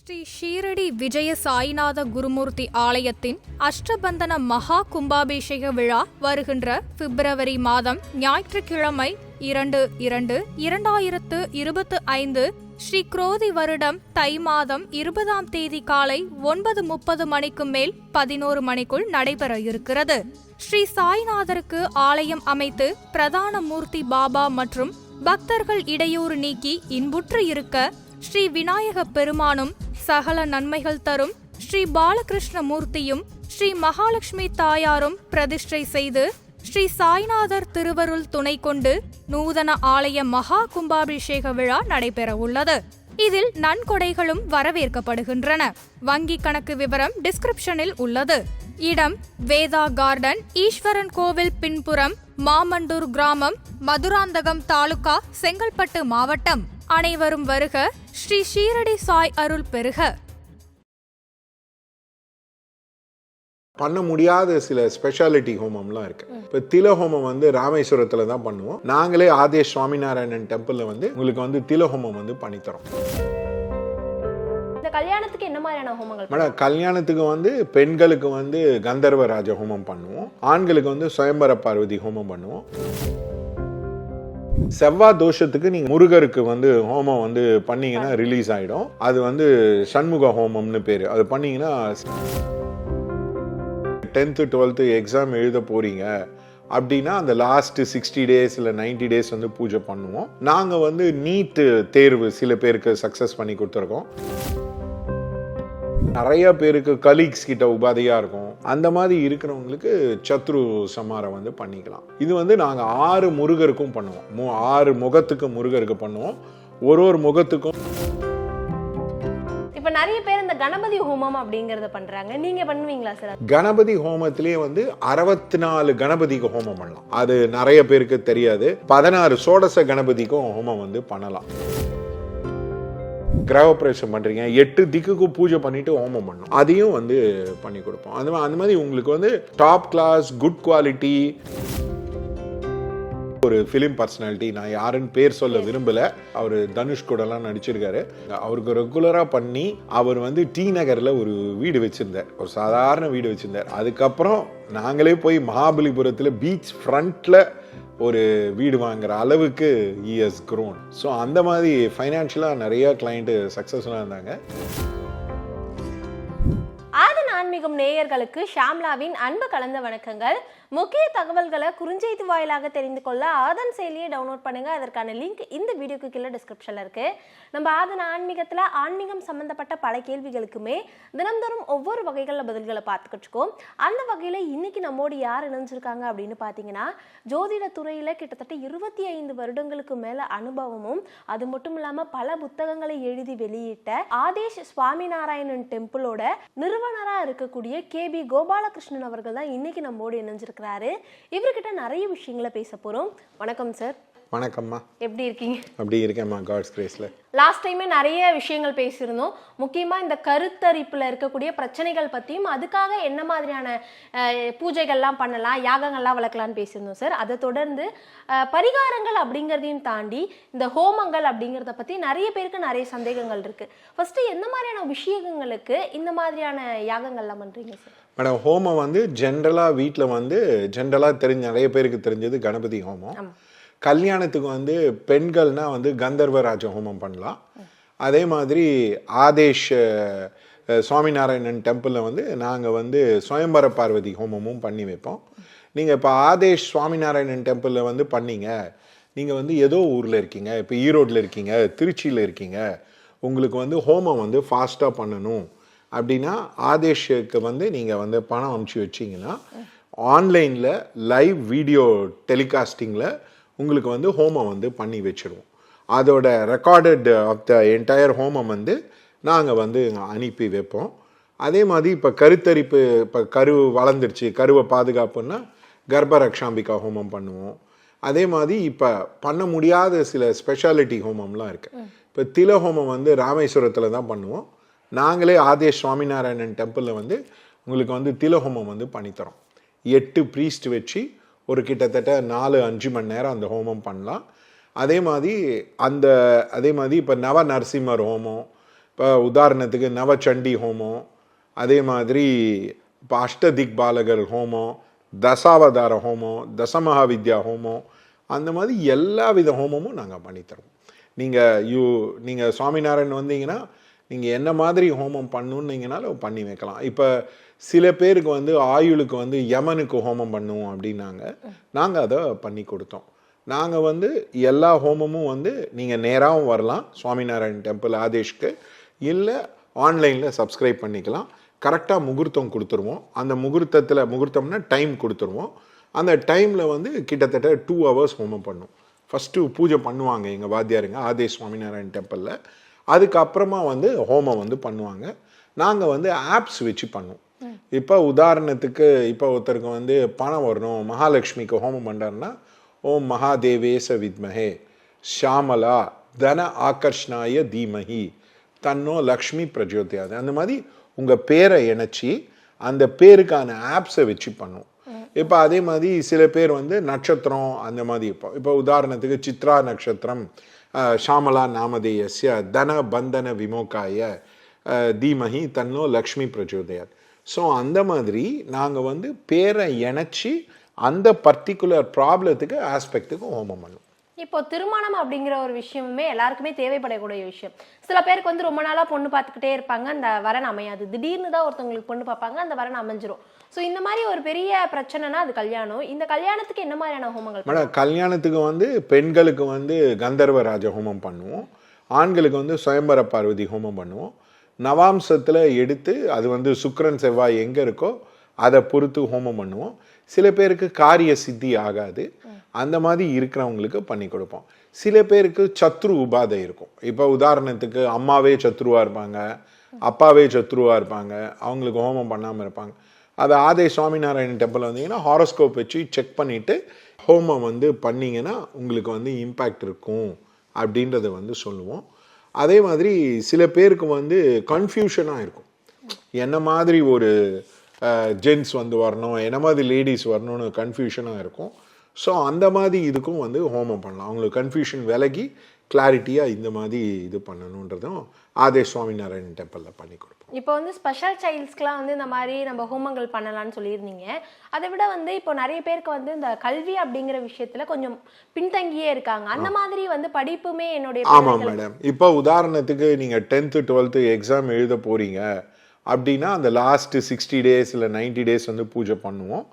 ஸ்ரீ ஷீரடி விஜய சாய்நாத குருமூர்த்தி ஆலயத்தின் அஷ்டபந்தன மகா கும்பாபிஷேக விழா வருகின்ற பிப்ரவரி மாதம் ஞாயிற்றுக்கிழமை 2/2/2025 ஸ்ரீ குரோதி வருடம் தை மாதம் 20ஆம் தேதி காலை 9:30 மணிக்கு மேல் 11 மணிக்குள் நடைபெற இருக்கிறது. ஸ்ரீ சாய்நாதருக்கு ஆலயம் அமைத்து பிரதான மூர்த்தி பாபா மற்றும் பக்தர்கள் இடையூறு நீக்கி இன்புற்று இருக்க ஸ்ரீ விநாயக பெருமானும் சகல நன்மைகள் தரும் ஸ்ரீ பாலகிருஷ்ண மூர்த்தியும் ஸ்ரீ மகாலட்சுமி தாயாரும் பிரதிஷ்டை செய்து ஸ்ரீ சாய்நாதர் திருவருள் துணை கொண்டு நூதன ஆலய மகா கும்பாபிஷேக விழா நடைபெற உள்ளது. இதில் நன்கொடைகளும் வரவேற்கப்படுகின்றன. வங்கி கணக்கு விவரம் டிஸ்கிரிப்ஷனில் உள்ளது. இடம் வேதா கார்டன், ஈஸ்வரன் கோவில் பின்புறம், மாமண்டூர் கிராமம், மதுராந்தகம் தாலுகா, செங்கல்பட்டு மாவட்டம். அனைவரும் வருக. ஸ்ரீ ஷீரடி சாய் அருள் பெருக. பண்ண முடியாத சில ஸ்பெஷாலிட்டி ஹோமம்லாம் இருக்கு. இப்போ தில ஹோமம் ராமேஸ்வரத்துல தான் பண்ணுவோம். நாங்களே ஆதேஷ் சுவாமிநாராயணன் டெம்பிள்ல உங்களுக்கு தில ஹோமம் பண்ணித்தரோம். கல்யாணத்துக்கு என்ன மாதிரியான ஹோமங்கள்? மேடம், கல்யாணத்துக்கு பெண்களுக்கு கந்தர்வராஜ ஹோமம் பண்ணுவோம். ஆண்களுக்கு சுயம்பர பார்வதி ஹோமம் பண்ணுவோம். செவ்வாய் தோஷத்துக்கு நீங்க முருகருக்கு ஹோமம் பண்ணீங்கன்னா ரிலீஸ் ஆயிடும். அது சண்முக ஹோமம்னு பேரு. அது பண்ணீங்கன்னா 10th 12th எக்ஸாம் எழுத போறீங்க அப்படின்னா அந்த லாஸ்ட் 60 days இல்லை 90 days பூஜை பண்ணுவோம். நாங்க நீட் தேர்வு சில பேருக்கு சக்சஸ் பண்ணி கொடுத்துருக்கோம். நிறைய பேருக்கு கலீக்ஸ் கிட்ட உபாதையா இருக்கும். அந்த மாதிரி இருக்கிறவங்களுக்கு சத்ரு சமாரம் பண்ணிக்கலாம். இது நாங்க 6 முருகருக்கும் பண்ணுவோம். 6 முகத்துக்கு முருகருக்கு பண்ணுவோம். ஒரு முகத்துக்கும். இப்ப நிறைய பேர் இந்த கணபதி ஹோமம் அப்படிங்கறத பண்றாங்க. நீங்க பண்ணுவீங்களா சார்? கணபதி ஹோமத்திலேயே 64 கணபதிக்கு ஹோமம் பண்ணலாம். அது நிறைய பேருக்கு தெரியாது. 16 சோடச கணபதிக்கும் ஹோமம் பண்ணலாம். கிரகப்பிரவேசம் பண்றீங்க, 8 திக்குக்கும் பூஜை பண்ணிட்டு ஹோமம் பண்ணணும். அதையும் பண்ணி கொடுப்போம். அந்த மாதிரி உங்களுக்கு டாப் கிளாஸ் குட் குவாலிட்டி ஒரு ஃபிலிம் பர்சனாலிட்டி, நான் யாருன்னு பேர் சொல்ல விரும்பல, அவர் தனுஷ் கூட எல்லாம் நடிச்சிருக்காரு. அவருக்கு ரெகுலரா பண்ணி அவர் டி நகர்ல ஒரு வீடு வச்சிருந்தார். ஒரு சாதாரண வீடு வச்சிருந்தார். அதுக்கப்புறம் நாங்களே போய் மகாபலிபுரத்துல பீச் ஃப்ரண்ட்ல ஒரு வீடு வாங்குற அளவுக்கு he has grown. ஸோ அந்த மாதிரி ஃபைனான்ஷியலாக நிறைய கிளைண்ட் சக்ஸஸ்ஃபுல்லாக இருந்தாங்க. ஆதன் ஆன்மீகம் நேயர்களுக்கு ஷாம்லாவின் அன்பு கலந்த வணக்கங்கள். முக்கிய தகவல்களை குறுஞ்செய்தி வாயிலாக தெரிந்து கொள்ள ஆதன் செயலியை டவுன்லோட் பண்ணுங்க. அதற்கான லிங்க் இந்த வீடியோக்கு கீழே டிஸ்கிரிப்ஷன்ல இருக்கு. நம்ம ஆதன் ஆன்மீகத்துல ஆன்மீகம் சம்பந்தப்பட்ட பல கேள்விகளுக்குமே தினம்தோறும் ஒவ்வொரு வகைகளில் பதில்களை பார்த்துக்கிட்டு இருக்கோம். அந்த வகையில இன்னைக்கு நம்மோடு யார் இணைஞ்சிருக்காங்க அப்படின்னு பாத்தீங்கன்னா, ஜோதிட துறையில கிட்டத்தட்ட 25 வருடங்களுக்கு மேல அனுபவமும், அது மட்டும் இல்லாம பல புத்தகங்களை எழுதி வெளியிட்ட ஆதேஷ் சுவாமிநாராயணன் டெம்பிளோட நிறுவனரா இருக்கக்கூடிய KB கோபாலகிருஷ்ணன் அவர்கள் தான் இன்னைக்கு நம்மோடு இணைஞ்சிருக்காங்க. இவர்கிட்ட நிறைய விஷயங்களை பேச போறோம். வணக்கம் சார். வணக்கம்மா. எப்படி இருக்கீங்க? அப்படி இருக்கேம்மா, காட்ஸ் கிரேஸ்ல. லாஸ்ட் டைமே நிறைய விஷயங்கள் பேசியிருந்தோம். முக்கியமா இந்த கருத்தரிப்புல இருக்கக்கூடிய பிரச்சனைகள் பத்தியும், அதுக்காக என்ன மாதிரியான பூஜைகள்லாம் பண்ணலாம், யாகங்கள்லாம் வளர்க்கலாம்னு பேசியிருந்தோம் சார். அதை தொடர்ந்து பரிகாரங்கள் அப்படிங்கிறதையும் தாண்டி இந்த ஹோமங்கள் அப்படிங்கிறத பத்தி நிறைய பேருக்கு நிறைய சந்தேகங்கள் இருக்கு. ஃபர்ஸ்ட் எந்த மாதிரியான விஷயங்களுக்கு இந்த மாதிரியான யாகங்கள்லாம் பண்றீங்க சார்? மேடம், ஹோமம் ஜென்ரலாக வீட்டில் ஜென்ரலாக நிறைய பேருக்கு தெரிஞ்சது கணபதி ஹோமம். கல்யாணத்துக்கு பெண்கள்னா கந்தர்வராஜ ஹோமம் பண்ணலாம். அதே மாதிரி ஆதேஷ் சுவாமிநாராயணன் டெம்பிளில் நாங்கள் சுயம்பர பார்வதி ஹோமமும் பண்ணி வைப்போம். நீங்கள் இப்போ ஆதேஷ் சுவாமிநாராயணன் டெம்பிளில் பண்ணீங்க, நீங்கள் ஏதோ ஊரில் இருக்கீங்க, இப்போ ஈரோட்டில் இருக்கீங்க, திருச்சியில் இருக்கீங்க, உங்களுக்கு ஹோமம் ஃபாஸ்ட்டாக பண்ணணும் அப்படின்னா ஆதேஷுக்கு நீங்கள் பணம் அனுப்பிச்சி வச்சிங்கன்னா ஆன்லைனில் லைவ் வீடியோ டெலிகாஸ்டிங்கில் உங்களுக்கு ஹோமம் பண்ணி வச்சிடுவோம். அதோட ரெக்கார்டட் ஆஃப் த என்டையர் ஹோமம் நாங்கள் அனுப்பி வைப்போம். அதே மாதிரி இப்போ கருத்தரிப்பு, இப்போ கரு வளர்ந்துருச்சு, கருவை பாதுகாப்புன்னா கர்ப்பரக்ஷாம்பிகா ஹோமம் பண்ணுவோம். அதே மாதிரி இப்போ பண்ண முடியாத சில ஸ்பெஷாலிட்டி ஹோமம்லாம் இருக்குது. இப்போ தில ஹோமம் ராமேஸ்வரத்தில் தான் பண்ணுவோம். நாங்களே ஆதேஷ் சுவாமிநாராயணன் டெம்பிளில் உங்களுக்கு தில ஹோமம் பண்ணித்தரோம். 8 ப்ரீஸ்ட் வச்சு ஒரு கிட்டத்தட்ட 4-5 மணி நேரம் அந்த ஹோமம் பண்ணலாம். அதே மாதிரி இப்போ நவ நரசிம்மர் ஹோமம், இப்போ உதாரணத்துக்கு நவச்சண்டி ஹோமம், அதே மாதிரி இப்போ அஷ்டதிக்பாலகர் ஹோமம், தசாவதார ஹோமம், தசமகாவித்யா ஹோமம், அந்த மாதிரி எல்லா வித ஹோமமும் நாங்கள் பண்ணித்தரோம். நீங்கள் சுவாமிநாராயண் வந்தீங்கன்னா நீங்கள் என்ன மாதிரி ஹோமம் பண்ணுன்னீங்கனாலும் பண்ணி வைக்கலாம். இப்போ சில பேருக்கு வந்து ஆயுளுக்கு வந்து யமனுக்கு ஹோமம் பண்ணுவோம் அப்படின்னாங்க, நாங்கள் அதை பண்ணி கொடுத்தோம். நாங்கள் வந்து எல்லா ஹோமமும் வந்து நீங்கள் நேராகவும் வரலாம் சுவாமிநாராயண் டெம்பிள் ஆதேஷ்க்கு, இல்லை ஆன்லைனில் சப்ஸ்கிரைப் பண்ணிக்கலாம். கரெக்டாக முகூர்த்தம் கொடுத்துருவோம். அந்த முகூர்த்தம்னா டைம் கொடுத்துருவோம். அந்த டைமில் வந்து கிட்டத்தட்ட 2 hours ஹோமம் பண்ணும். ஃபஸ்ட்டு பூஜை பண்ணுவாங்க எங்கள் வாத்தியாருங்க ஆதேஷ் சுவாமிநாராயண் டெம்பிளில். அதுக்கப்புறமா வந்து ஹோமம் வந்து பண்ணுவாங்க. நாங்கள் வந்து ஆப்ஸ் வச்சு பண்ணுவோம். இப்போ உதாரணத்துக்கு இப்போ ஒருத்தருக்கு வந்து பணம் வரணும், மகாலட்சுமிக்கு ஹோமம் பண்ணுறாருன்னா ஓம் மகாதேவேச வித்மஹே ஷாமலா தன ஆகர்ஷ்ணாய தீமஹி தன்னோ லக்ஷ்மி பிரஜோதியாது, அந்த மாதிரி உங்கள் பேரை இணைச்சி அந்த பேருக்கான ஆப்ஸை வச்சு பண்ணுவோம். இப்போ அதே மாதிரி சில பேர் வந்து நட்சத்திரம் அந்த மாதிரி இப்போ உதாரணத்துக்கு சித்ரா நட்சத்திரம் ஷாமலா நாமதேயஸ்ய தன பந்தன விமோகாய தீமஹி தன்னோ லக்ஷ்மி பிரஜோதயாத். ஸோ அந்த மாதிரி நாங்கள் வந்து பேரை இணைச்சி அந்த பர்டிகுலர் ப்ராப்ளத்துக்கு ஆஸ்பெக்ட்டுக்கு ஹோமம் பண்ணுவோம். இப்போ திருமணம் அப்படிங்கிற ஒரு விஷயமுமே எல்லாருக்குமே தேவைப்படக்கூடிய விஷயம். சில பேருக்கு வந்து ரொம்ப நாளா பொண்ணு பார்த்துக்கிட்டே இருப்பாங்க, அந்த வரன் அமையாது. திடீர்னு தான் ஒருத்தவங்களுக்கு பொண்ணு பார்ப்பாங்க, அந்த வரன் அமைஞ்சிரும். ஸோ இந்த மாதிரி ஒரு பெரிய பிரச்சனைனா அது கல்யாணம். இந்த கல்யாணத்துக்கு என்ன மாதிரியான ஹோமங்கள்? மேடம், கல்யாணத்துக்கு வந்து பெண்களுக்கு வந்து கந்தர்வராஜ ஹோமம் பண்ணுவோம், ஆண்களுக்கு வந்து சுயம்பர பார்வதி ஹோமம் பண்ணுவோம். நவாம்சத்தில் எடுத்து அது வந்து சுக்கிரன் செவ்வாய் எங்கே இருக்கோ அதை பொறுத்து ஹோமம் பண்ணுவோம். சில பேருக்கு காரிய சித்தி ஆகாது, அந்த மாதிரி இருக்கிறவங்களுக்கு பண்ணி கொடுப்போம். சில பேருக்கு சத்ரு உபாதை இருக்கும். இப்போ உதாரணத்துக்கு அம்மாவே சத்ருவாக இருப்பாங்க, அப்பாவே சத்ருவாக இருப்பாங்க, அவங்களுக்கு ஹோமம் பண்ணாமல் இருப்பாங்க. அது ஆதே சுவாமிநாராயண் டெம்பிள் வந்தீங்கன்னா ஹாரோஸ்கோப் வச்சு செக் பண்ணிவிட்டு ஹோமம் வந்து பண்ணிங்கன்னா உங்களுக்கு வந்து இம்பேக்ட் இருக்கும் அப்படின்றத வந்து சொல்லுவோம். அதே மாதிரி சில பேருக்கு வந்து கன்ஃபியூஷனாக இருக்கும், என்ன மாதிரி ஒரு ஜென்ட்ஸ் வந்து வரணும், என்ன மாதிரி லேடிஸ் வரணும்னு கன்ஃபியூஷனாக இருக்கும். ஸோ அந்த மாதிரி இதுக்கும் வந்து ஹோமம் பண்ணலாம். அவங்களுக்கு கன்ஃபியூஷன் விலகி கிளாரிட்டியாக இந்த மாதிரி இது பண்ணணுன்றதும் ஆதே சுவாமிநாராயண் டெம்பிளில் பண்ணி கொடுப்போம். இப்போ வந்து ஸ்பெஷல் சைல்ட்ஸ்க்குலாம் வந்து இந்த மாதிரி நம்ம ஹோமங்கள் பண்ணலாம்னு சொல்லியிருந்தீங்க. அதை விட வந்து இப்போ நிறைய பேருக்கு வந்து இந்த கல்வி அப்படிங்கிற விஷயத்துல கொஞ்சம் பின்தங்கியே இருக்காங்க. அந்த மாதிரி வந்து படிப்புமே என்னுடைய. ஆமாம் மேடம், இப்போ உதாரணத்துக்கு நீங்கள் 10th 12th எக்ஸாம் எழுத போகிறீங்க அப்படின்னா அந்த லாஸ்ட்டு 60 days இல்லை 90 days வந்து பூஜை பண்ணுவோம்.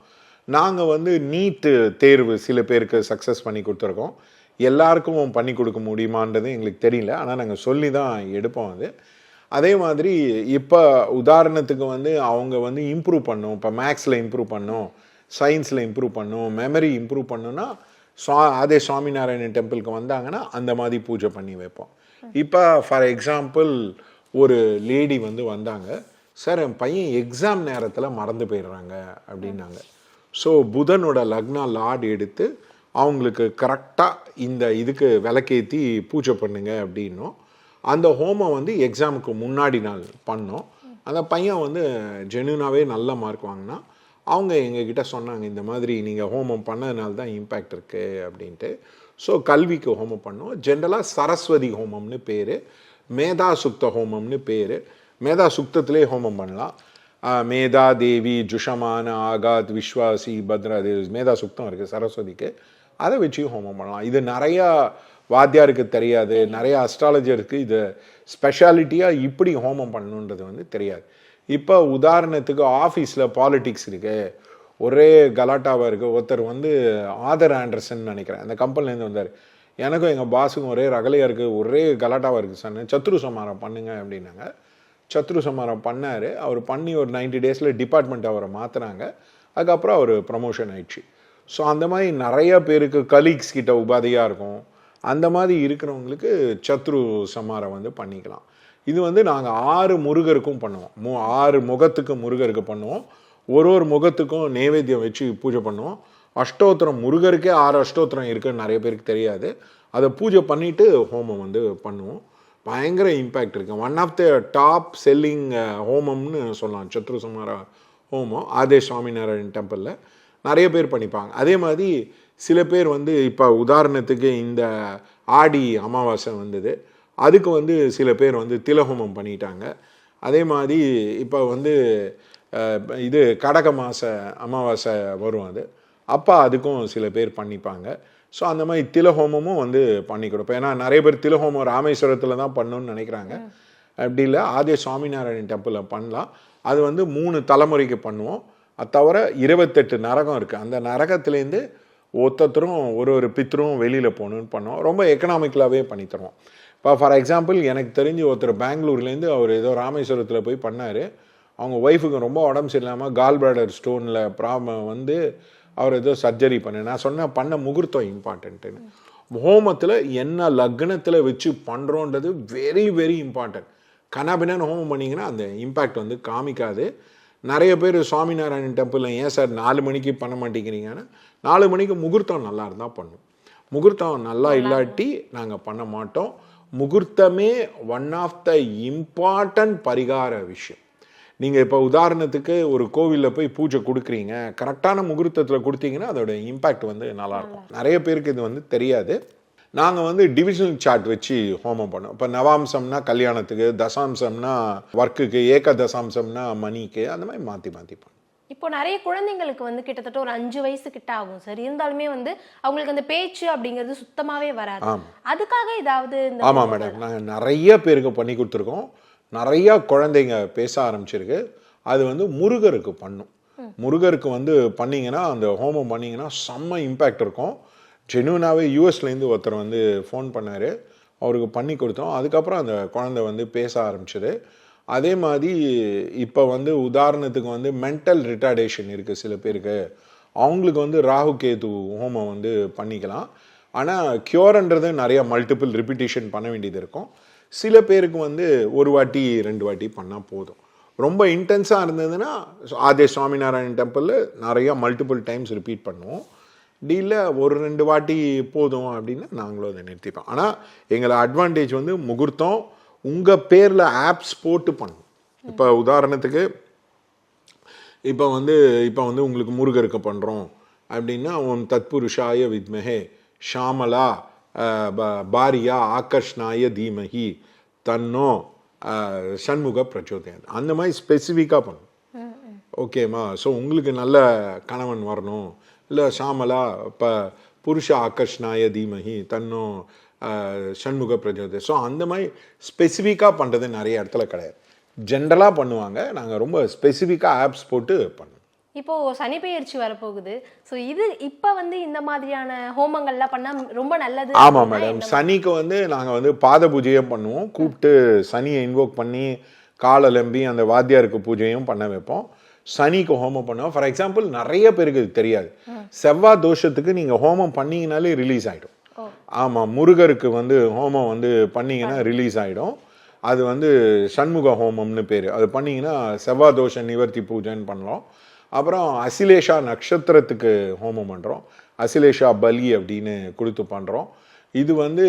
நாங்கள் வந்து நீட்டு தேர்வு சில பேருக்கு சக்ஸஸ் பண்ணி கொடுத்துருக்கோம். எல்லாருக்கும் பண்ணி கொடுக்க முடியுமான்றது எங்களுக்கு தெரியல, ஆனால் நாங்கள் சொல்லி தான் எடுப்போம் அது. அதே மாதிரி இப்போ உதாரணத்துக்கு வந்து அவங்க வந்து இம்ப்ரூவ் பண்ணணும், இப்போ மேக்ஸில் இம்ப்ரூவ் பண்ணணும், சயின்ஸில் இம்ப்ரூவ் பண்ணணும், மெமரி இம்ப்ரூவ் பண்ணணும்னா அதே சுவாமிநாராயணன் டெம்பிளுக்கு வந்தாங்கன்னா அந்த மாதிரி பூஜை பண்ணி வைப்போம். இப்போ ஃபார் எக்ஸாம்பிள் ஒரு லேடி வந்து வந்தாங்க, சார் என் பையன் எக்ஸாம் நேரத்தில் மறந்து போயிடுறாங்க அப்படின்னாங்க. ஸோ புதனோட லக்னா லார்ட் எடுத்து அவங்களுக்கு கரெக்டாக இந்த இதுக்கு விளக்கேற்றி பூஜை பண்ணுங்க அப்படின்னும் அந்த ஹோமம் வந்து எக்ஸாமுக்கு முன்னாடி நாள் பண்ணோம். அந்த பையன் வந்து ஜென்யூனாகவே நல்ல மார்க் வாங்கினா அவங்க எங்ககிட்ட சொன்னாங்க, இந்த மாதிரி நீங்கள் ஹோமம் பண்ணதுனால தான் இம்பேக்ட் இருக்குது அப்படின்ட்டு. ஸோ கல்விக்கு ஹோமம் பண்ணோம். ஜென்ரலாக சரஸ்வதி ஹோமம்னு பேர், மேதா சுக்த ஹோமம்னு பேர். மேதா சுக்தத்திலே ஹோமம் பண்ணலாம். மேதா தேவி ஜுஷமான ஆகாத் விஸ்வாசி பத்ரா தேவி மேதா சுக்தம் இருக்குது சரஸ்வதிக்கு, அதை வச்சு ஹோமம் பண்ணலாம். இது நிறையா வாத்தியாருக்கு தெரியாது, நிறையா அஸ்ட்ராலஜருக்கு இது ஸ்பெஷாலிட்டியாக இப்படி ஹோமம் பண்ணணுன்றது வந்து தெரியாது. இப்போ உதாரணத்துக்கு ஆஃபீஸில் பாலிட்டிக்ஸ் இருக்குது, ஒரே கலாட்டாவாக இருக்குது. ஒருத்தர் வந்து ஆதர் ஆண்டர்சன் நினைக்கிறேன், அந்த கம்பெனிலேருந்து வந்தார், எனக்கும் எங்கள் பாஸுக்கும் ஒரே ரகலையாக இருக்குது, ஒரே கலாட்டாவாக இருக்குது சார், சத்ரு சமாரம் பண்ணுங்க அப்படின்னாங்க. சத்ரு சமாரம் பண்ணார். அவர் பண்ணி ஒரு 90 daysல டிபார்ட்மெண்ட் அவரை மாற்றினாங்க. அதுக்கப்புறம் அவர் ப்ரமோஷன் ஆயிடுச்சு. ஸோ அந்த மாதிரி நிறைய பேருக்கு கலீக்ஸ் கிட்ட உபாதையாக இருக்கும். அந்த மாதிரி இருக்கிறவங்களுக்கு சத்ரு சமாரம் வந்து பண்ணிக்கலாம். இது வந்து நாங்கள் 6 முருகருக்கும் பண்ணுவோம். 6 முகத்துக்கு முருகருக்கு பண்ணுவோம். ஒரு முகத்துக்கும் நைவேத்தியம் வச்சு பூஜை பண்ணுவோம். அஷ்டோத்திரம் முருகருக்கே 6 அஷ்டோத்திரம் இருக்குன்னு நிறைய பேருக்கு தெரியாது. அதை பூஜை பண்ணிவிட்டு ஹோமம் வந்து பண்ணுவோம். பயங்கர இம்பேக்ட் இருக்குது. One of the top selling ஹோமம்னு சொல்லலாம் சத்ரு சமாரா ஹோமம் ஆதே சுவாமிநாராயண் டெம்பிளில் நிறைய பேர் பண்ணிப்பாங்க. அதே மாதிரி சில பேர் வந்து இப்போ உதாரணத்துக்கு இந்த ஆடி அமாவாசை வந்தது, அதுக்கு வந்து சில பேர் வந்து திலஹோமம் பண்ணிட்டாங்க. அதே மாதிரி இப்போ வந்து இது கடக மாத அமாவாசை வரும், அது அப்போ அதுக்கும் சில பேர் பண்ணிப்பாங்க. ஸோ அந்த மாதிரி திலஹோமமும் வந்து பண்ணி கொடுப்போம். ஏன்னா நிறைய பேர் திலஹோமம் ராமேஸ்வரத்தில் தான் பண்ணணும்னு நினைக்கிறாங்க. அப்படி இல்லை, ஆதிய சுவாமிநாராயணன் டெம்பிளில் பண்ணலாம். அது வந்து 3 தலைமுறைக்கு பண்ணுவோம். அது தவிர 28 நரகம் இருக்குது. அந்த நரகத்துலேருந்து ஒருத்தரும் ஒரு பித்ரும் வெளியில் போகணுன்னு பண்ணுவோம். ரொம்ப எக்கனாமிக்கலாகவே பண்ணி தருவோம். இப்போ ஃபார் எக்ஸாம்பிள் எனக்கு தெரிஞ்சு ஒருத்தர் பெங்களூர்லேருந்து அவர் ஏதோ ராமேஸ்வரத்தில் போய் பண்ணார். அவங்க ஒய்ஃபுக்கு ரொம்ப உடம்பு சரியில்லாமல் கால் பிளாடர் ஸ்டோனில் ப்ராப்ளம் வந்து அவர் ஏதோ சர்ஜரி நான் சொன்னேன் பண்ண முகூர்த்தம் இம்பார்ட்டன்ட்டுன்னு. ஹோமத்தில் என்ன லக்னத்தில் வச்சு பண்ணுறோன்றது வெரி வெரி இம்பார்ட்டன்ட். கனாபினான்னு ஹோமம் பண்ணிங்கன்னா அந்த இம்பேக்ட் வந்து காமிக்காது. நிறைய பேர் சுவாமிநாராயணன் டெம்பிளில் ஏன் சார் 4 மணிக்கு பண்ண மாட்டேங்கிறீங்கன்னா, 4 மணிக்கு முகூர்த்தம் நல்லா இருந்தால் பண்ணும். முகூர்த்தம் நல்லா இல்லாட்டி நாங்கள் பண்ண மாட்டோம். முகூர்த்தமே ஒன் ஆஃப் த இம்பார்ட்டன்ட் பரிகார விஷயம். நீங்கள் இப்போ உதாரணத்துக்கு ஒரு கோவிலில் போய் பூஜை கொடுக்குறீங்க, கரெக்டான முகூர்த்தத்தில் கொடுத்தீங்கன்னா அதோட இம்பேக்ட் வந்து நல்லாயிருக்கும். நிறைய பேருக்கு இது வந்து தெரியாது. நாங்கள் வந்து டிவிஷனல் சார்ட் வச்சு ஹோமம் பண்ணோம். இப்போ நவாம்சம்னா கல்யாணத்துக்கு, தசாம்சம்னா ஒர்க்குக்கு, ஏக தசாம்சம்னா மணிக்கு, அந்த மாதிரி மாற்றி பண்ணோம். இப்போ நிறைய குழந்தைங்களுக்கு வந்து கிட்டத்தட்ட ஒரு 5 வயசு கிட்ட ஆகும் சார். இருந்தாலுமே வந்து அவங்களுக்கு அந்த பேச்சு அப்படிங்கிறது சுத்தமாகவே வராது. அதுக்காக ஏதாவது? ஆமாம் மேடம், நாங்கள் நிறைய பேருக்கு பண்ணி கொடுத்துருக்கோம். நிறையா குழந்தைங்க பேச ஆரம்பிச்சிருக்கு. அது வந்து முருகருக்கு பண்ணும். முருகருக்கு வந்து பண்ணிங்கன்னா, அந்த ஹோமம் பண்ணிங்கன்னா செம்ம இம்பேக்ட் இருக்கும். ஜெனுவனாகவே யூஎஸ்லேருந்து ஒருத்தர் வந்து ஃபோன் பண்ணார், அவருக்கு பண்ணி கொடுத்தோம். அதுக்கப்புறம் அந்த குழந்தை வந்து பேச ஆரம்பிச்சிது. அதே மாதிரி இப்போ வந்து உதாரணத்துக்கு வந்து மென்டல் ரிட்டார்டேஷன் இருக்குது சில பேருக்கு, அவங்களுக்கு வந்து ராகு கேது ஹோமம் வந்து பண்ணிக்கலாம். ஆனால் க்யூர்ன்றது நிறையா மல்டிபிள் ரிப்பீட்டேஷன் பண்ண வேண்டியது இருக்கும். சில பேருக்கு வந்து 1 வாட்டி 2 வாட்டி பண்ணால் போதும். ரொம்ப இன்டென்ஸாக இருந்ததுன்னா ஆதிய சுவாமிநாராயணன் டெம்பிளில் நிறையா மல்டிபிள் டைம்ஸ் ரிப்பீட் பண்ணுவோம். டீலில் 1-2 வாட்டி போதும் அப்படின்னா நாங்களும் அதை நிறுத்திப்போம். ஆனால் எங்களை அட்வான்டேஜ் வந்து முகூர்த்தம் உங்கள் பேரில் ஆப்ஸ் போட்டு பண்ணும். இப்போ உதாரணத்துக்கு இப்போ வந்து உங்களுக்கு முருகருக்கு பண்ணுறோம் அப்படின்னா, ஓம் தத்புருஷாய வித்மஹே ஷாமலா பாரியா ஆகர்ஷ்ணாய தீமஹி தன்னோ சண்முக பிரச்சோதயாத், அந்த மாதிரி ஸ்பெசிஃபிக்காக பண்ணும். ஓகேம்மா, ஸோ உங்களுக்கு நல்ல கணவன் வரணும், இல்லை ஷாமலா இப்போ புருஷ ஆகர்ஷ்ணாய தீமஹி தன்னோ சண்முக பிரச்சோதய. ஸோ அந்த மாதிரி ஸ்பெசிஃபிக்காக பண்ணுறது நிறைய இடத்துல கிடையாது. ஜென்ரலாக பண்ணுவாங்க. நாங்கள் ரொம்ப ஸ்பெசிஃபிக்காக ஆப்ஸ் போட்டு பண்ணுவோம். இப்போ சனி பெயர்ச்சி வரப்போகுது. ஸோ இது இப்போ வந்து இந்த மாதிரியான ஹோமங்கள்லாம் பண்ணால் ரொம்ப நல்லது. ஆமாம் மேடம், சனிக்கு வந்து நாங்கள் வந்து பாத பூஜையை பண்ணுவோம். கூப்பிட்டு சனியை இன்வோக் பண்ணி காலலம்பி அந்த வாத்தியாருக்கு பூஜையும் பண்ண வைப்போம். சனிக்கு ஹோமம் பண்ணுவோம். ஃபார் எக்ஸாம்பிள் நிறைய பேருக்கு இது தெரியாது, செவ்வாய் தோஷத்துக்கு நீங்கள் ஹோமம் பண்ணிங்கனாலே ரிலீஸ் ஆகிடும். ஆமாம், முருகருக்கு வந்து ஹோமம் வந்து பண்ணிங்கன்னா ரிலீஸ் ஆகிடும். அது வந்து சண்முக ஹோமம்னு பேர். அது பண்ணிங்கன்னா செவ்வாய் தோஷ நிவர்த்தி பூஜைன்னு பண்ணலாம். அப்புறம் அசிலேஷா நட்சத்திரத்துக்கு ஹோமம் பண்ணுறோம். அசிலேஷா பலி அப்படின்னு கொடுத்து பண்ணுறோம். இது வந்து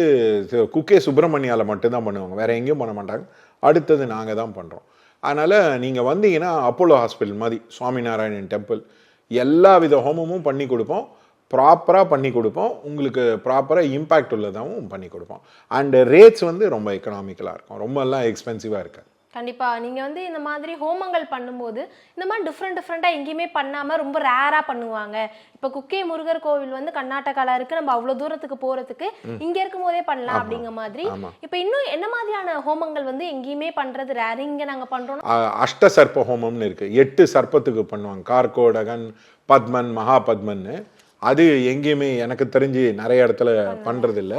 குக்கே சுப்பிரமணியாவில் மட்டும்தான் பண்ணுவாங்க, வேறு எங்கேயும் பண்ண மாட்டாங்க. அடுத்தது நாங்கள் தான் பண்ணுறோம். அதனால் நீங்கள் வந்தீங்கன்னா அப்போலோ ஹாஸ்பிட்டல் மாதிரி சுவாமிநாராயணன் டெம்பிள் எல்லா வித ஹோமமும் பண்ணி கொடுப்போம். ப்ராப்பராக பண்ணி கொடுப்போம். உங்களுக்கு ப்ராப்பராக இம்பேக்ட் உள்ளதாகவும் பண்ணி கொடுப்போம். அண்டு ரேட்ஸ் வந்து ரொம்ப எக்கனாமிக்கலாக இருக்கும், ரொம்ப எல்லாம் எக்ஸ்பென்சிவாக இருக்காது. கண்டிப்பாக நீங்கள் வந்து இந்த மாதிரி ஹோமங்கள் பண்ணும்போது இந்த மாதிரி டிஃப்ரெண்ட்டாக எங்கேயுமே பண்ணாமல் ரொம்ப ரேராக பண்ணுவாங்க. இப்போ குக்கே முருகர் கோவில் வந்து கர்நாடகாவில் இருக்குது, நம்ம அவ்வளோ தூரத்துக்கு போகிறதுக்கு இங்கே இருக்கும் போதே பண்ணலாம் அப்படிங்கிற மாதிரி. இப்போ இன்னும் என்ன மாதிரியான ஹோமங்கள் வந்து எங்கேயுமே பண்ணுறது ரேர், இங்கே நாங்கள் பண்ணுறோம்? அஷ்ட சர்ப்ப ஹோமம்னு இருக்குது. 8 சர்ப்பத்துக்கு பண்ணுவாங்க, கார்கோடகன், பத்மன், மகாபத்மன்னு. அது எங்கேயுமே எனக்கு தெரிஞ்சு நிறைய இடத்துல பண்ணுறதில்ல.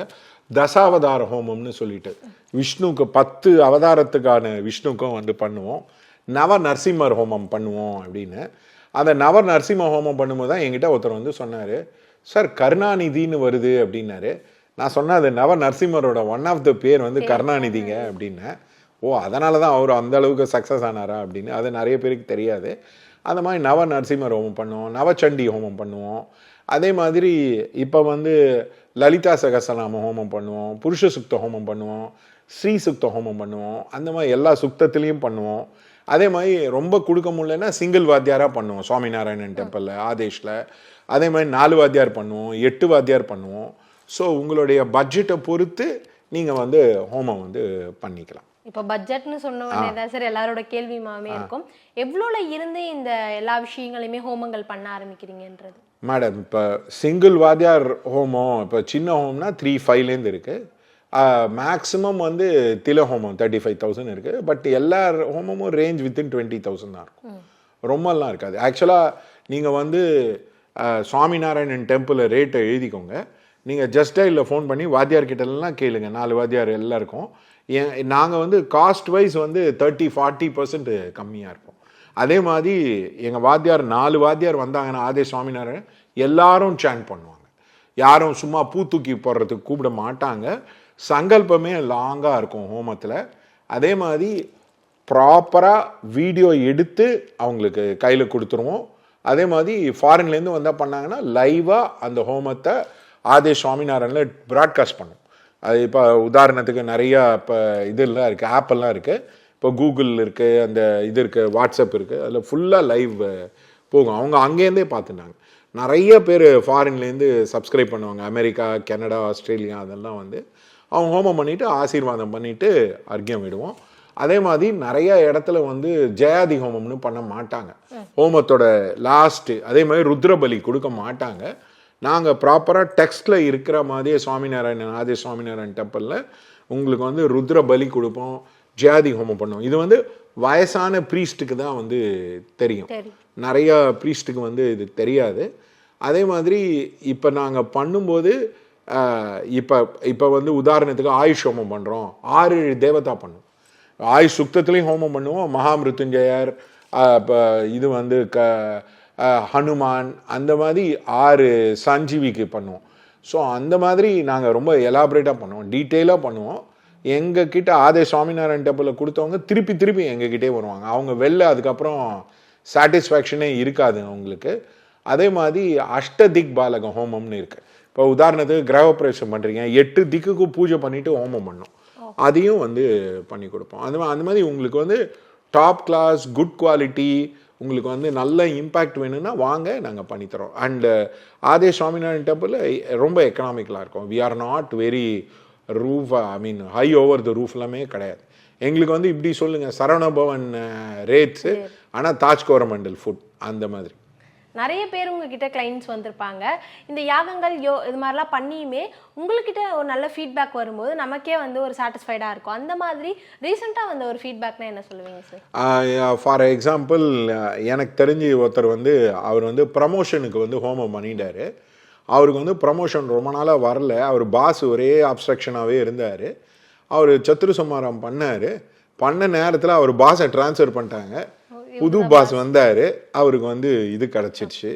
தசாவதார ஹோமம்னு சொல்லிட்டு விஷ்ணுக்கு 10 அவதாரத்துக்கான விஷ்ணுக்கும் வந்து பண்ணுவோம். நவ நரசிம்மர் ஹோமம் பண்ணுவோம் அப்படின்னு. அந்த நவ நரசிம்ம ஹோமம் பண்ணும்போது தான் என்கிட்ட ஒருத்தர் வந்து சொன்னார், சார் கருணாநிதினு வருது அப்படின்னாரு. நான் சொன்னேன், அது நவ நரசிம்மரோட ஒன் ஆஃப் த பேர் வந்து கருணாநிதிங்க அப்படின்னேன். ஓ, அதனால தான் அவர் அந்த அளவுக்கு சக்ஸஸ் ஆனாரா அப்படின்னு. அது நிறைய பேருக்கு தெரியாது. அந்த மாதிரி நவ நரசிம்மர் ஹோமம் பண்ணுவோம், நவச்சண்டி ஹோமம் பண்ணுவோம். அதே மாதிரி இப்போ வந்து லலிதா சகசநாம ஹோமம் பண்ணுவோம், புருஷ சுக்த ஹோமம் பண்ணுவோம், ஸ்ரீ சுக்த ஹோமம் பண்ணுவோம். அந்த மாதிரி எல்லா சுக்தத்துலேயும் பண்ணுவோம். அதே மாதிரி ரொம்ப கொடுக்க முடியலன்னா சிங்கிள் வாத்தியாராக பண்ணுவோம் சுவாமிநாராயணன் டெம்பிளில் ஆதேஷில். அதே மாதிரி 4 வாத்தியார் பண்ணுவோம், 8 வாத்தியார் பண்ணுவோம். ஸோ உங்களுடைய பட்ஜெட்டை பொறுத்து நீங்கள் வந்து ஹோமம் வந்து பண்ணிக்கலாம். இப்போ பட்ஜெட்னு சொன்ன உடனே தான் சார் எல்லாரோட கேள்வியுமாவே இருக்கும், எவ்வளோல இருந்து இந்த எல்லா விஷயங்களையுமே ஹோமங்கள் பண்ண ஆரம்பிக்கிறீங்கன்றது? மேடம் இப்போ சிங்கிள் வாத்தியார் ஹோமம் இப்போ சின்ன ஹோம்னா 3-5லேருந்து இருக்குது. மேக்ஸிமம் வந்து தில ஹோமம் 35,000 இருக்குது. பட் எல்லா ஹோமமும் ரேஞ்ச் வித்தின் 20,000 தான் இருக்கும், ரொம்பலாம் இருக்காது. ஆக்சுவலாக நீங்கள் வந்து சுவாமிநாராயணன் டெம்பிளில் ரேட்டை எழுதிக்கோங்க. நீங்கள் ஜஸ்ட் இல்லை ஃபோன் பண்ணி வாத்தியார்கிட்டலாம் கேளுங்க, 4 வாத்தியார் எல்லாருக்கும். நாங்கள் வந்து காஸ்ட் வைஸ் வந்து 30-40% கம்மியாக இருப்போம். அதே மாதிரி எங்கள் வாத்தியார் 4 வாத்தியார் வந்தாங்கன்னா ஆதே சுவாமிநாராயணன் எல்லாரும் சாண்ட் பண்ணுவாங்க. யாரும் சும்மா பூ தூக்கி போடுறதுக்கு கூப்பிட மாட்டாங்க. சங்கல்பமே லாங்காக இருக்கும் ஹோமத்தில். அதே மாதிரி ப்ராப்பராக வீடியோ எடுத்து அவங்களுக்கு கையில் கொடுத்துருவோம். அதே மாதிரி ஃபாரின்லேருந்து வந்தால் பண்ணாங்கன்னா லைவாக அந்த ஹோமத்தை ஆதே சுவாமிநாராயணில் ப்ராட்காஸ்ட் பண்ணும். அது இப்போ உதாரணத்துக்கு நிறையா இப்போ இதெல்லாம் இருக்குது, ஆப்பெல்லாம் இருக்குது. இப்போ கூகுள் இருக்குது, அந்த இது இருக்குது, வாட்ஸ்அப் இருக்குது, அதில் ஃபுல்லாக லைவ் போகும். அவங்க அங்கேருந்தே பார்த்துட்டாங்க. நிறைய பேர் ஃபாரின்லேருந்து சப்ஸ்கிரைப் பண்ணுவாங்க. அமெரிக்கா, கனடா, ஆஸ்திரேலியா அதெல்லாம் வந்து அவங்க ஹோமம் பண்ணிவிட்டு ஆசீர்வாதம் பண்ணிவிட்டு அர்க்கியம் விடுவோம். அதே மாதிரி நிறைய இடத்துல வந்து ஜெயாதி ஹோமம்னு பண்ண மாட்டாங்க. ஹோமத்தோட லாஸ்ட்டு அதே மாதிரி ருத்ரபலி கொடுக்க மாட்டாங்க. நாங்கள் ப்ராப்பராக டெக்ஸ்டில் இருக்கிற மாதிரியே சுவாமிநாராயணன் ஆதி சுவாமிநாராயணன் டெம்பிளில் உங்களுக்கு வந்து ருத்ர பலி கொடுப்போம், ஜியாதி ஹோமம் பண்ணுவோம். இது வந்து வயசான ப்ரீஸ்ட்டுக்கு தான் வந்து தெரியும், நிறையா ப்ரீஸ்ட்டுக்கு வந்து இது தெரியாது. அதே மாதிரி இப்போ நாங்கள் பண்ணும்போது இப்போ வந்து உதாரணத்துக்கு ஆயுஷ் ஹோமம் பண்ணுறோம், 6 தேவதா பண்ணுவோம். ஆயுஷ் சுக்தத்துலேயும் ஹோமம் பண்ணுவோம், மகாமிருத்யுஞ்சயர், இப்போ இது வந்து ஹனுமான், அந்த மாதிரி 6 சஞ்சீவிக்கு பண்ணுவோம். ஸோ அந்த மாதிரி நாங்கள் ரொம்ப எலாபரேட்டாக பண்ணுவோம், டீட்டெயிலாக பண்ணுவோம். எங்ககிட்ட ஆதே சுவாமிநாராயண் டெம்பிளில் கொடுத்தவங்க திருப்பி எங்ககிட்டே வருவாங்க. அவங்க வெளில அதுக்கப்புறம் சாட்டிஸ்ஃபேக்ஷனே இருக்காது அவங்களுக்கு. அதே மாதிரி அஷ்டதிக் பாலக ஹோமம்னு இருக்குது. இப்போ உதாரணத்துக்கு கிரகப்பிரவேசம் பண்ணுறீங்க, 8 திக்குக்கும் பூஜை பண்ணிவிட்டு ஹோமம் பண்ணோம், அதையும் வந்து பண்ணி கொடுப்போம். அந்த மாதிரி உங்களுக்கு வந்து டாப் கிளாஸ் குட் குவாலிட்டி, உங்களுக்கு வந்து நல்ல இம்பேக்ட் வேணும்னா வாங்க, நாங்கள் பண்ணித்தரோம். அண்டு ஆதே சுவாமிநாராயண் டெம்பிளில் ரொம்ப எக்கனாமிக்கலாக இருக்கும். We are not very roof, I mean high over the roof எல்லாமே கிடையாது. எங்களுக்கு வந்து இப்படி சொல்லுங்கள், சரவணபவன் ரேட்ஸு, ஆனால் தாஜ் கோரமண்டல் ஃபுட் அந்த மாதிரி. நிறைய பேர் உங்ககிட்ட கிளைண்ட்ஸ் வந்திருப்பாங்க, இந்த யாகங்கள் இது மாதிரிலாம் பண்ணியுமே உங்கள்கிட்ட ஒரு நல்ல ஃபீட்பேக் வரும்போது நமக்கே வந்து ஒரு சாட்டிஸ்ஃபைடாக இருக்கும். அந்த மாதிரி ரீசெண்டாக வந்த ஒரு ஃபீட்பேக்னா என்ன சொல்லுவீங்க சார்? ஃபார் எக்ஸாம்பிள், எனக்கு தெரிஞ்சு ஒருத்தர் வந்து அவர் வந்து ப்ரமோஷனுக்கு வந்து ஹோமம் பண்ணிட்டார். அவருக்கு வந்து ப்ரமோஷன் ரொம்ப நாளாக வரல. அவர் பாஸ் ஒரே அப்ஸ்ட்ரக்ஷனாகவே இருந்தார். அவர் சத்ரு சம்ஹாரம் பண்ண நேரத்தில் அவர் பாஸை ட்ரான்ஸ்ஃபர் பண்ணிட்டாங்க. புது பாஸ் வந்தார், அவருக்கு வந்து இது கிடச்சிடுச்சு.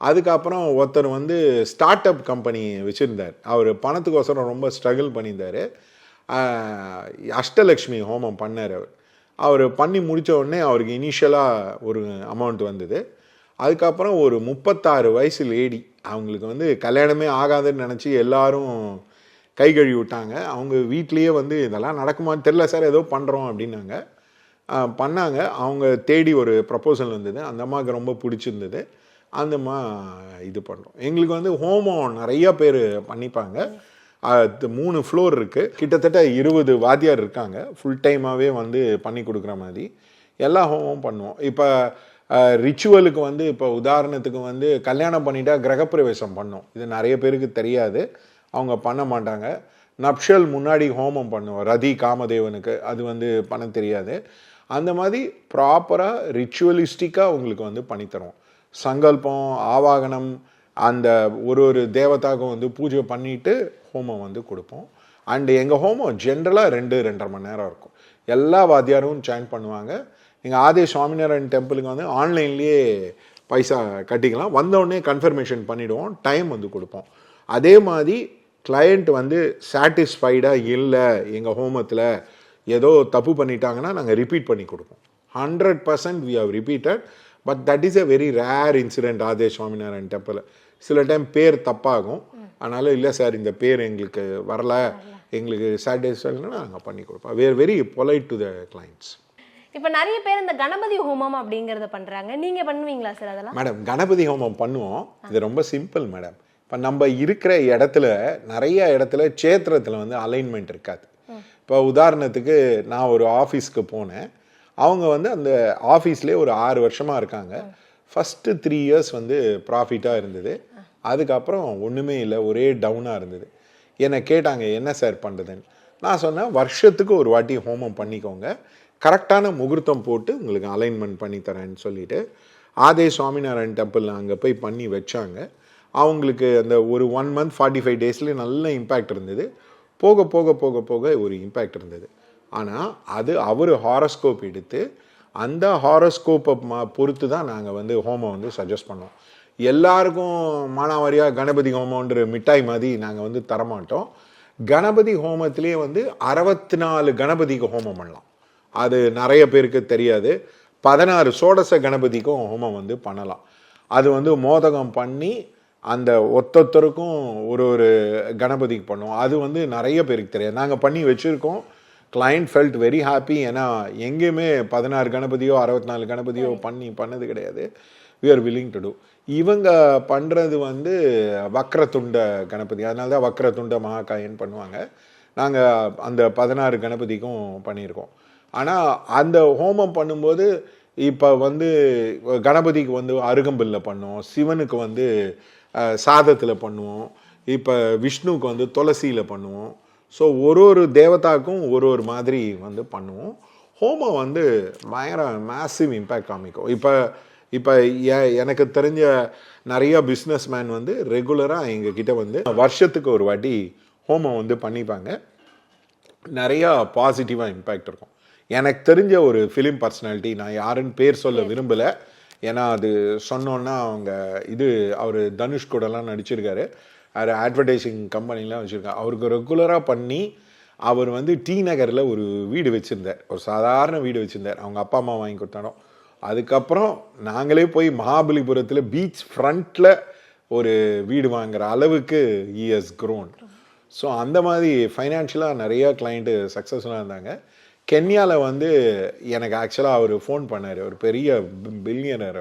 அதுக்கப்புறம் ஒருத்தர் வந்து ஸ்டார்ட் அப் கம்பெனி வச்சுருந்தார். அவர் பணத்துக்கோசரம் ரொம்ப ஸ்ட்ரகிள் பண்ணியிருந்தார். அஷ்டலக்ஷ்மி ஹோமம் பண்ணார். அவர் பண்ணி முடித்த உடனே அவருக்கு இனிஷியலாக ஒரு அமௌண்ட் வந்தது. அதுக்கப்புறம் ஒரு 36 வயசு லேடி, அவங்களுக்கு வந்து கல்யாணமே ஆகாதுன்னு நினச்சி எல்லாரும் கை கழுவி விட்டாங்க. அவங்க வீட்லேயே வந்து இதெல்லாம் நடக்குமான்னு தெரில சார், ஏதோ பண்ணுறோம் அப்படின்னாங்க. பண்ணாங்க. அவங்க தேடி ஒரு ப்ரப்போசல் வந்தது, அந்த அம்மாவுக்கு ரொம்ப பிடிச்சிருந்தது. அந்த அம்மா இது பண்ணுறோம். எங்களுக்கு வந்து ஹோமம் நிறையா பேர் பண்ணிப்பாங்க. 3 ஃப்ளோர் இருக்குது, கிட்டத்தட்ட 20 வாத்தியார் இருக்காங்க, ஃபுல் டைமாகவே வந்து பண்ணி கொடுக்குற மாதிரி எல்லா ஹோமமும் பண்ணுவோம். இப்போ ரிச்சுவலுக்கு வந்து இப்போ உதாரணத்துக்கு வந்து கல்யாணம் பண்ணிட்டா கிரகப்பிரவேசம் பண்ணோம், இது நிறைய பேருக்கு தெரியாது, அவங்க பண்ண மாட்டாங்க. நப்ஷல் முன்னாடி ஹோமம் பண்ணுவோம் ரதி காமதேவனுக்கு, அது வந்து பண்ண தெரியாது. அந்த மாதிரி ப்ராப்பராக ரிச்சுவலிஸ்டிக்காக உங்களுக்கு வந்து பண்ணித்தரோம். சங்கல்பம், ஆவாகனம், அந்த ஒரு தேவதாக்கும் வந்து பூஜை பண்ணிவிட்டு ஹோமம் வந்து கொடுப்போம். அண்டு எங்கள் ஹோமம் ஜென்ரலாக 2-2.5 மணி நேரம் இருக்கும். எல்லா வாத்தியாரும் ஜாயின் பண்ணுவாங்க. எங்கள் ஆதே சுவாமிநாராயண் டெம்பிளுக்கு வந்து ஆன்லைன்லேயே பைசா கட்டிக்கலாம், வந்தோடனே கன்ஃபர்மேஷன் பண்ணிவிடுவோம், டைம் வந்து கொடுப்போம். அதே மாதிரி கிளையண்ட் வந்து சாட்டிஸ்ஃபைடாக இல்லை, எங்கள் ஹோமத்தில் ஏதோ தப்பு பண்ணிட்டாங்கன்னா நாங்கள் ரிப்பீட் பண்ணி கொடுப்போம். 100% we have repeated, but that is a very rare incident. ஆதே சுவாமிநாராயண் டெம்பிள் சில டைம் பேர் தப்பாகும், அதனால் இல்லை சார் இந்த பேர் எங்களுக்கு வரல, எங்களுக்கு சாட்டிஸ்ஃபைட்னா நாங்கள் பண்ணி கொடுப்போம். we are very polite to the clients. இப்போ நிறைய பேர் இந்த கணபதி ஹோமம் அப்படிங்கிறத பண்ணுறாங்க, நீங்கள் பண்ணுவீங்களா சார் அதெல்லாம்? மேடம் கணபதி ஹோமம் பண்ணுவோம். இது ரொம்ப சிம்பிள் மேடம். இப்போ நம்ம இருக்கிற இடத்துல நிறைய இடத்துல சேத்திரத்தில் வந்து அலைன்மெண்ட் இருக்காது. இப்போ உதாரணத்துக்கு நான் ஒரு ஆஃபீஸ்க்கு போனேன். அவங்க வந்து அந்த ஆஃபீஸ்லேயே ஒரு 6 வருஷமாக இருக்காங்க. ஃபஸ்ட்டு 3 இயர்ஸ் வந்து ப்ராஃபிட்டாக இருந்தது. அதுக்கப்புறம் ஒன்றுமே இல்லை, ஒரே டவுனாக இருந்தது. என்னை கேட்டாங்க என்ன சார் பண்ணுறதுன்னு. நான் சொன்னேன் வருஷத்துக்கு ஒரு வாட்டி ஹோமம் பண்ணிக்கோங்க, கரெக்டான முகூர்த்தம் போட்டு உங்களுக்கு அலைன்மெண்ட் பண்ணி தரேன்னு சொல்லிட்டு ஆதே சுவாமிநாராயண் டெம்பிளில் அங்கே போய் பண்ணி வச்சாங்க. அவங்களுக்கு அந்த ஒரு 1 மந்த் 45 டேஸ்லேயே நல்ல இம்பேக்ட் இருந்தது. போக போக போக போக ஒரு இம்பேக்ட் இருந்தது. ஆனால் அது அவர் ஹாரோஸ்கோப் எடுத்து அந்த ஹாரோஸ்கோப்பை பொறுத்து தான் நாங்கள் வந்து ஹோமம் வந்து சஜஸ்ட் பண்ணோம். எல்லாருக்கும் மானாவாரியாக கணபதி ஹோமன்ற மிட்டாய் மாதிரி நாங்கள் வந்து தரமாட்டோம். கணபதி ஹோமத்திலே வந்து 64 கணபதிக்கு ஹோமம் பண்ணலாம். அது நிறைய பேருக்கு தெரியாது. 16 சோடச கணபதிக்கும் ஹோமம் வந்து பண்ணலாம். அது வந்து மோதகம் பண்ணி அந்த ஒத்தொத்தருக்கும் ஒரு கணபதிக்கு பண்ணுவோம். அது வந்து நிறைய பேருக்கு தெரியாது. நாங்கள் பண்ணி வச்சுருக்கோம். Client felt very happy. ஏன்னா எங்கேயுமே 16 கணபதியோ 64 கணபதியோ பண்ணது கிடையாது. We are willing to do. இவங்க பண்ணுறது வந்து வக்ரதுண்ட கணபதி, அதனால தான் வக்ரதுண்ட மகாகாயன் பண்ணுவாங்க. நாங்கள் அந்த 16 கணபதிக்கும் பண்ணியிருக்கோம். ஆனால் அந்த ஹோமம் பண்ணும்போது இப்போ வந்து கணபதிக்கு வந்து அருகம்பில்ல பண்ணுவோம், சிவனுக்கு வந்து சாதத்தில் பண்ணுவோம், இப்போ விஷ்ணுவுக்கு வந்து துளசியில் பண்ணுவோம். ஸோ ஒரு தேவதாக்கும் ஒரு மாதிரி வந்து பண்ணுவோம். ஹோமம் வந்து பயங்கர மேசிவ் இம்பேக்ட் காமிக்கும். இப்போ எனக்கு தெரிஞ்ச நிறைய பிஸ்னஸ் மேன் வந்து ரெகுலராக எங்ககிட்ட வந்து வருஷத்துக்கு ஒரு வாட்டி ஹோமம் வந்து பண்ணிப்பாங்க. நிறையா பாசிட்டிவாக இம்பேக்ட் இருக்கும். எனக்கு தெரிஞ்ச ஒரு ஃபிலிம் பர்சனாலிட்டி, நான் யாருன்னு பேர் சொல்ல விரும்பலை, ஏன்னா அது சொன்னோன்னா அவங்க அவர் தனுஷ் கூடலாம் நடிச்சிருக்காரு. அவர் அட்வர்டைசிங் கம்பெனிலாம் வச்சுருக்காரு. அவருக்கு ரெகுலராக பண்ணி அவர் வந்து டி நகரில் ஒரு வீடு வச்சுருந்தார், ஒரு சாதாரண வீடு வச்சுருந்தார். அவங்க அப்பா அம்மா வாங்கி கொடுத்தானோ. அதுக்கப்புறம் நாங்களே போய் மகாபலிபுரத்தில் பீச் ஃப்ரண்ட்டில் ஒரு வீடு வாங்குகிற அளவுக்கு he has grown. ஸோ அந்த மாதிரி ஃபைனான்ஷியலாக நிறையா கிளைண்ட்டு சக்ஸஸ்ஃபுல்லாக இருந்தாங்க. கென்யாவில் வந்து எனக்கு ஆக்சுவலாக அவர் ஃபோன் பண்ணார். ஒரு பெரிய பில்லியனர்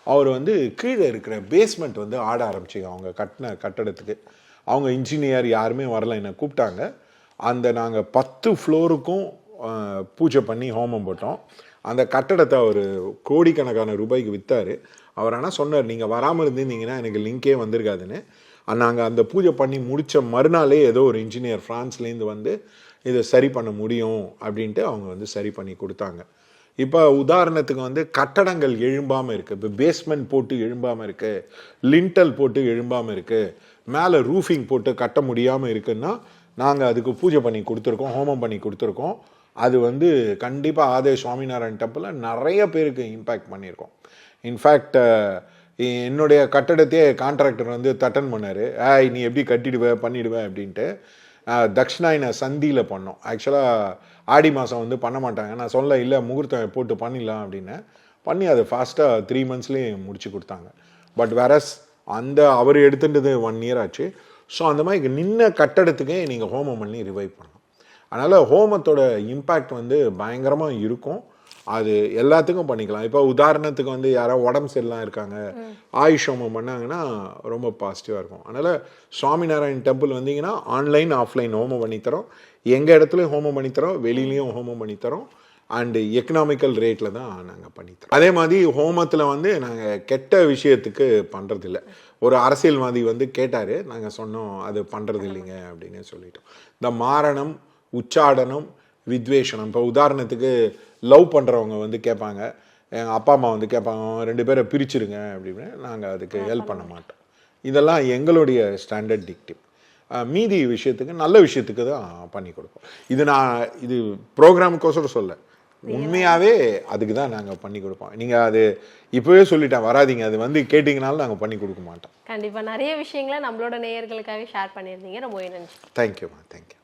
அவர் வந்து கீழே இருக்கிற பேஸ்மெண்ட் வந்து ஆட ஆரம்பிச்சிங்க அவங்க கட்டின கட்டடத்துக்கு. அவங்க இன்ஜினியர் யாருமே வரல, என்னை கூப்பிட்டாங்க. அந்த நாங்கள் 10 ஃப்ளோருக்கும் பூஜை பண்ணி ஹோமம் போட்டோம். அந்த கட்டடத்தை அவர் கோடிக்கணக்கான ரூபாய்க்கு விற்றார். அவர் ஆனால் சொன்னார், நீங்கள் வராமல் இருந்தீங்கன்னா எனக்கு லிங்கே வந்திருக்காதுன்னு. நாங்கள் அந்த பூஜை பண்ணி முடித்த மறுநாளே ஏதோ ஒரு இன்ஜினியர் ஃப்ரான்ஸ்லேருந்து வந்து இதை சரி பண்ண முடியும் அப்படின்ட்டு அவங்க வந்து சரி பண்ணி கொடுத்தாங்க. இப்போ உதாரணத்துக்கு வந்து கட்டடங்கள் எழும்பாமல் இருக்குது. இப்போ பேஸ்மெண்ட் போட்டு எழும்பாமல் இருக்குது, லிண்டல் போட்டு எழும்பாமல் இருக்குது, மேலே ரூஃபிங் போட்டு கட்ட முடியாமல் இருக்குன்னா நாங்கள் அதுக்கு பூஜை பண்ணி கொடுத்துருக்கோம், ஹோமம் பண்ணி கொடுத்துருக்கோம். அது வந்து கண்டிப்பாக ஆதே சுவாமிநாராயண் டெம்பிளில் நிறைய பேருக்கு இம்பேக்ட் பண்ணியிருக்கோம். இன்ஃபேக்ட் என்னுடைய கட்டடத்தையே கான்ட்ராக்டர் வந்து தட்டன் பண்ணார். நீ எப்படி கட்டிடுவேன் பண்ணிடுவேன் அப்படின்ட்டு. தக்ஷணாயின சந்தியில் பண்ணோம். ஆக்சுவலாக ஆடி மாதம் வந்து பண்ண மாட்டாங்க. நான் சொல்ல இல்லை முகூர்த்தம் போட்டு பண்ணிடலாம் அப்படின்னு பண்ணி அதை ஃபாஸ்ட்டாக 3 மந்த்ஸ்லேயே முடிச்சு கொடுத்தாங்க. பட் வேறஸ் அந்த அவர் எடுத்துட்டது 1 இயர் ஆச்சு. ஸோ அந்த மாதிரி நின்ன கட்டடத்துக்கே நீங்கள் ஹோமம் பண்ணி ரிவைவ் பண்ணலாம். அதனால் ஹோமத்தோட இம்பேக்ட் வந்து பயங்கரமாக இருக்கும். அது எல்லாத்துக்கும் பண்ணிக்கலாம். இப்போ உதாரணத்துக்கு வந்து யாராவது உடம்பு சரியில்லாம் இருக்காங்க, ஆயுஷ் ஹோமம் பண்ணாங்கன்னா ரொம்ப பாசிட்டிவாக இருக்கும். அதனால் சுவாமிநாராயண் டெம்பிள் வந்தீங்கன்னா ஆன்லைன் ஆஃப்லைன் ஹோமம் பண்ணித்தரோம். எங்கள் இடத்துலையும் ஹோமம் பண்ணித்தரோம், வெளியிலையும் ஹோமம் பண்ணித்தரோம். அண்டு எக்கனாமிக்கல் ரேட்டில் தான் நாங்கள் பண்ணித்தரோம். அதே மாதிரி ஹோமத்தில் வந்து நாங்கள் கெட்ட விஷயத்துக்கு பண்ணுறதில்ல. ஒரு அரசியல்வாதி வந்து கேட்டார், நாங்கள் சொன்னோம் அது பண்ணுறது இல்லைங்க அப்படின்னு சொல்லிட்டோம். இந்த மாரணம், உச்சாடனம், வித்வேஷனம். இப்போ உதாரணத்துக்கு லவ் பண்ணுறவங்க வந்து கேட்பாங்க, எங்கள் அப்பா அம்மா வந்து கேட்பாங்க 2 பேரை பிரிச்சுருங்க அப்படின்னு. நாங்கள் அதுக்கு ஹெல்ப் பண்ண மாட்டோம். இதெல்லாம் எங்களுடைய ஸ்டாண்டர்ட் டிக்டிவ். மீதி விஷயத்துக்கு நல்ல விஷயத்துக்கு தான் பண்ணி கொடுப்போம். இது ப்ரோக்ராமுக்கோசரம் சொல்ல, உண்மையாகவே அதுக்கு தான் நாங்கள் பண்ணி கொடுப்போம். நீங்கள் அது இப்போவே சொல்லிட்டேன் வராதிங்க, அது வந்து கேட்டிங்கனாலும் நாங்கள் பண்ணி கொடுக்க மாட்டோம். கண்டிப்பாக நிறைய விஷயங்களை நம்மளோட நேயர்களுக்காக ஷேர் பண்ணியிருந்தீங்க. ரொம்ப நன்றி. தேங்க்யூம்மா, தேங்க்யூ.